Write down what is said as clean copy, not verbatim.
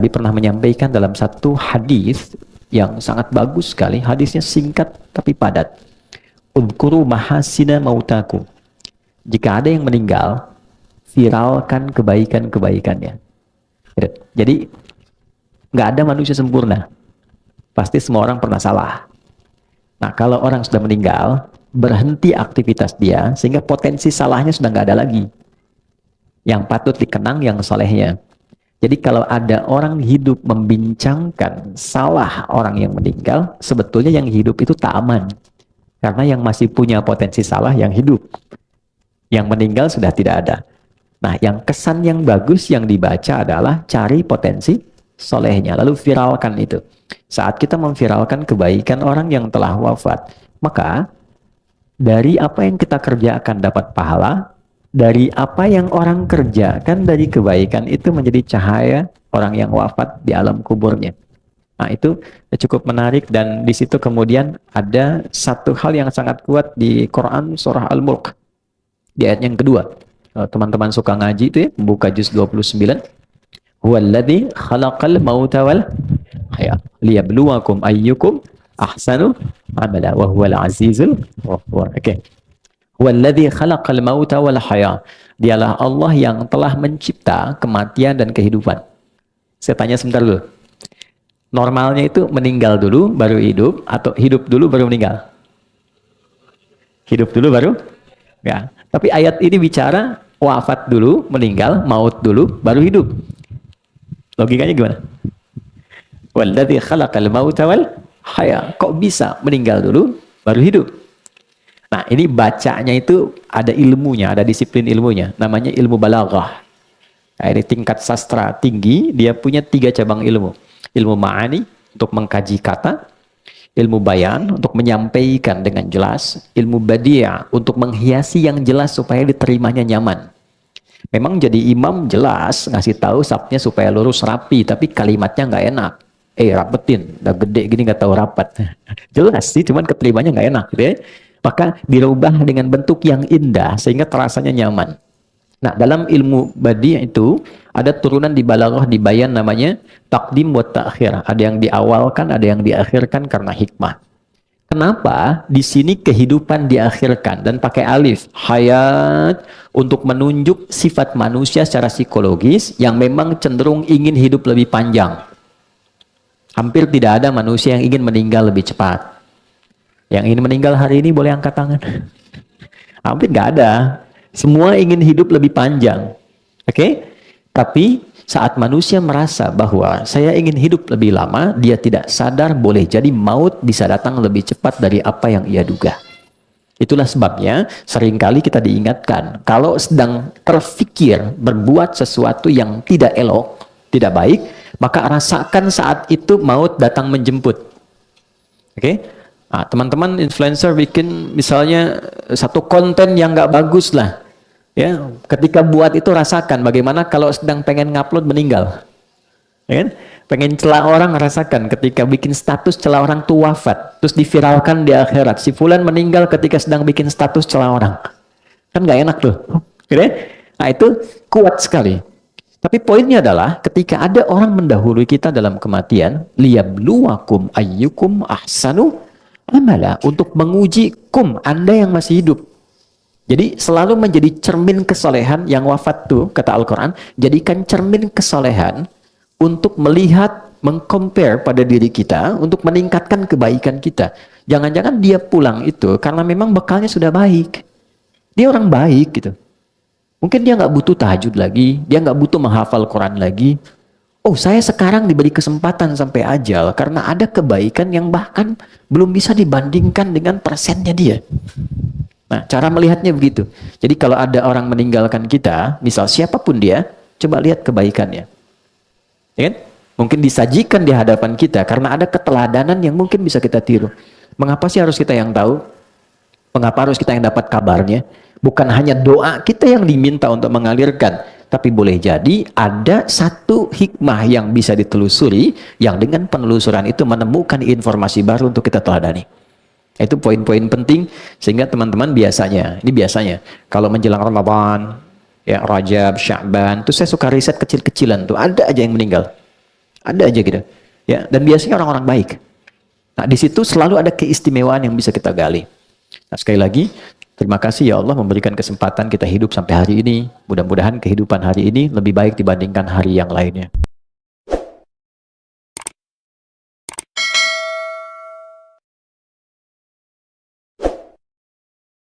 Dia pernah menyampaikan dalam satu hadis yang sangat bagus sekali. Hadisnya singkat tapi padat. Udkuru mahasina mautaku. Jika ada yang meninggal, viralkan kebaikan-kebaikannya. Jadi nggak ada manusia sempurna. Pasti semua orang pernah salah. Nah, kalau orang sudah meninggal, berhenti aktivitas dia, sehingga potensi salahnya sudah nggak ada lagi. Yang patut dikenang yang solehnya. Jadi kalau ada orang hidup membincangkan salah orang yang meninggal, sebetulnya yang hidup itu tak aman. Karena yang masih punya potensi salah yang hidup. Yang meninggal sudah tidak ada. Nah, yang kesan yang bagus yang dibaca adalah cari potensi solehnya, lalu viralkan itu. Saat kita memviralkan kebaikan orang yang telah wafat, maka dari apa yang kita kerjakan dapat pahala, dari apa yang orang kerjakan dari kebaikan itu menjadi cahaya orang yang wafat di alam kuburnya. Nah, itu cukup menarik, dan di situ kemudian ada satu hal yang sangat kuat di Quran surah Al-Mulk di ayat yang kedua. Kalau teman-teman suka ngaji itu ya, buka juz 29. Huwallazi khalaqal mauta wal haya liyabluwakum ayyukum ahsanu amala wa huwal azizul ghafur. Oke. Huwallazi khalaqal mauta wal haya. Dialah Allah yang telah mencipta kematian dan kehidupan. Saya tanya sebentar dulu. Normalnya itu meninggal dulu baru hidup atau hidup dulu baru meninggal? Hidup dulu baru? Ya. Tapi ayat ini bicara wafat dulu, meninggal, maut dulu, baru hidup. Logikanya gimana? Walladzi khalaqal mauta wal haya. Kok bisa meninggal dulu, baru hidup? Nah, ini bacanya itu ada ilmunya, ada disiplin ilmunya. Namanya ilmu balaghah. Nah, ini tingkat sastra tinggi, dia punya 3 cabang ilmu. Ilmu ma'ani, untuk mengkaji kata. Ilmu bayan untuk menyampaikan dengan jelas, ilmu badiah untuk menghiasi yang jelas supaya diterimanya nyaman. Memang jadi imam jelas ngasih tahu sabnya supaya lurus rapi, tapi kalimatnya nggak enak. Rapetin, udah gede gini nggak tahu rapat. Jelas sih, cuman keterimanya nggak enak, gitu ya. Maka dirubah dengan bentuk yang indah sehingga terasanya nyaman. Nah, dalam ilmu badiah itu ada turunan di balaghah, di bayan, namanya taqdim wa ta'khir. Ada yang diawalkan, ada yang diakhirkan karena hikmah. Kenapa di sini kehidupan diakhirkan dan pakai alif hayat untuk menunjuk sifat manusia secara psikologis yang memang cenderung ingin hidup lebih panjang. Hampir tidak ada manusia yang ingin meninggal lebih cepat. Yang ingin meninggal hari ini boleh angkat tangan. Hampir nggak ada. Semua ingin hidup lebih panjang. Oke? Tapi saat manusia merasa bahwa saya ingin hidup lebih lama, dia tidak sadar boleh jadi maut bisa datang lebih cepat dari apa yang ia duga. Itulah sebabnya seringkali kita diingatkan, kalau sedang terfikir berbuat sesuatu yang tidak elok, tidak baik, maka rasakan saat itu maut datang menjemput. Oke? Nah, teman-teman influencer bikin misalnya satu konten yang nggak bagus lah, ya. Ketika buat itu rasakan bagaimana kalau sedang pengen ngupload meninggal, ya kan? Pengen celah orang, rasakan ketika bikin status celah orang tuh wafat, terus diviralkan di akhirat. Si fulan meninggal ketika sedang bikin status celah orang, kan nggak enak tuh, ya? Nah, itu kuat sekali. Tapi poinnya adalah ketika ada orang mendahului kita dalam kematian, liyabluwakum ayyukum ahsanu amala, untuk menguji Anda yang masih hidup. Jadi selalu menjadi cermin kesolehan yang wafat tuh, kata Al-Quran, jadikan cermin kesolehan untuk melihat, mengcompare pada diri kita, untuk meningkatkan kebaikan kita. Jangan-jangan dia pulang itu karena memang bekalnya sudah baik. Dia orang baik gitu. Mungkin dia nggak butuh tahajud lagi, dia nggak butuh menghafal Quran lagi. Oh, saya sekarang diberi kesempatan sampai ajal karena ada kebaikan yang bahkan belum bisa dibandingkan dengan persennya dia. Nah, cara melihatnya begitu. Jadi kalau ada orang meninggalkan kita, misal siapapun dia, coba lihat kebaikannya. Ya kan? Mungkin disajikan di hadapan kita karena ada keteladanan yang mungkin bisa kita tiru. Mengapa sih harus kita yang tahu? Mengapa harus kita yang dapat kabarnya? Bukan hanya doa kita yang diminta untuk mengalirkan, tapi boleh jadi ada satu hikmah yang bisa ditelusuri, yang dengan penelusuran itu menemukan informasi baru untuk kita teladani. Itu poin-poin penting, sehingga teman-teman biasanya, kalau menjelang Ramadan, ya Rajab, Sya'ban, itu saya suka riset kecil-kecilan tuh, ada aja yang meninggal. Ada aja gitu. Ya, dan biasanya orang-orang baik. Nah, di situ selalu ada keistimewaan yang bisa kita gali. Nah, sekali lagi, terima kasih ya Allah memberikan kesempatan kita hidup sampai hari ini. Mudah-mudahan kehidupan hari ini lebih baik dibandingkan hari yang lainnya.